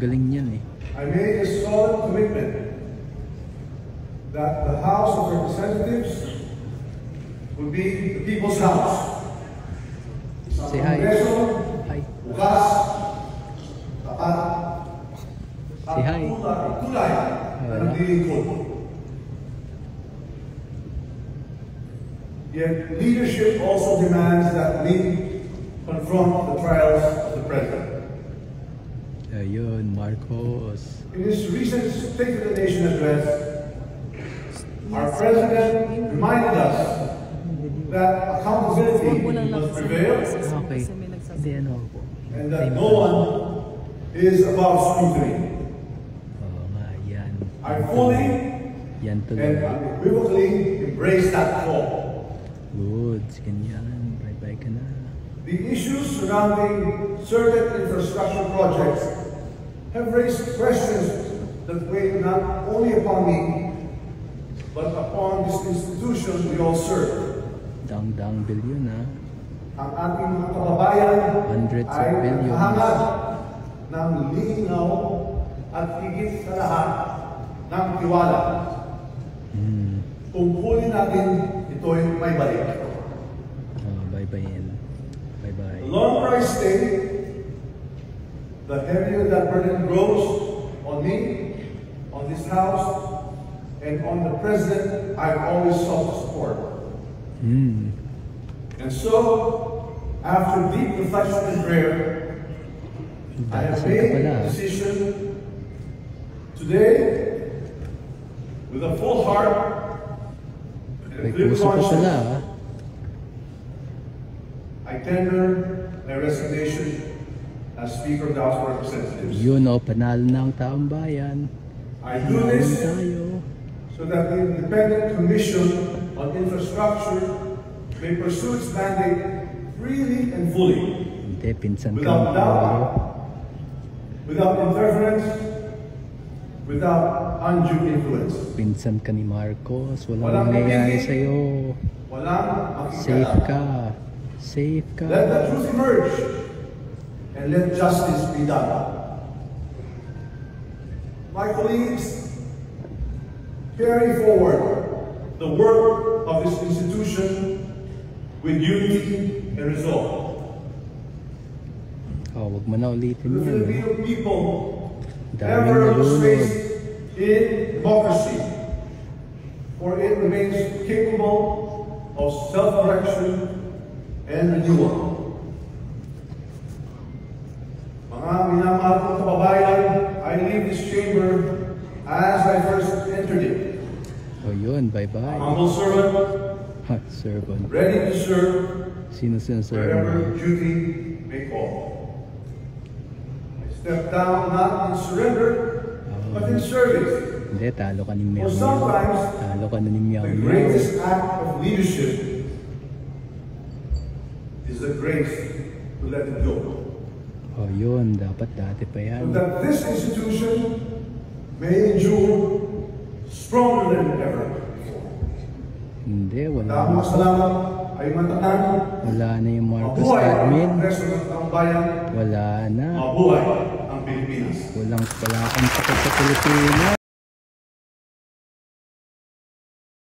Magaling yan eh. I made a solemn commitment that the House of Representatives would be the people's house. Say hi. Hi. Bukas, tapat, Say hi. tulay ng lilingkod. Yet leadership also demands that we confront the trials of the president. Ayun, Marcos. In his recent State of the Nation address, our president reminded us that accountability must prevail Okay. Hindi, ano po. and that no one is above scrutiny. Oo nga, yan. I fully Yan and tuloy. unequivocally embrace that call. Good. Ganyan. Bye-bye ka na. The issues surrounding certain infrastructure projects have raised questions that weigh not only upon me, but upon this institution we all serve. Dang billion ha. Ang ating mga kababayan Hundreds of ay billions. nangangad ng linaw at higit sa lahat ng tiwala. Tungkulin natin ito'y may balik. Bye-bye yan. Bye-bye. The longer I stay, the heavier that burden grows on me, on this house, and on the president I've always sought to support. And so, after deep reflection and prayer, I have made a decision today with a full heart and a May clear puso ka pala conscience. ha. I tender my resignation as Speaker of the House of Representatives. Yun o, panalo na ang taong bayan. I do this Tayo. so that the Independent Commission on Infrastructure may pursue its mandate freely and fully, Hindi, pinsan ka. without doubt, without interference, without undue influence. Pinsan ka ni Marcos. Walang Walang nangyayari pipili. sa'yo. Walang Safe makikilala. ka. Safe ka. Let the truth emerge and let justice be done. My colleagues, carry forward the work of this institution with unity and resolve. Wag mo na ulitin The yan. Filipino people Daming never lose nalunod. faith in democracy, for it remains capable of self-correction and renewal. Mga minamahal kong kababayan, I leave this chamber as I first entered it. Yun. Bye-bye. Humble servant, Servant. ready to serve Sino sinaserve wherever mo? duty may call. I step down not in surrender, but in service. Hindi, talo ka ni Meow For Meow. sometimes, Talo ka na ni Meow the Meow. greatest act of leadership is the grace to let it go. Yun. Dapat dati pa So yan. that this institution may endure stronger than ever before. Hindi, wala Ang na. mga salamat ay matatag. Wala na yung Marcos Mabuhay admin. ang resto ng bayan. Wala na. Mabuhay ang Pilipinas. Wala kang pakit sa Pilipinas.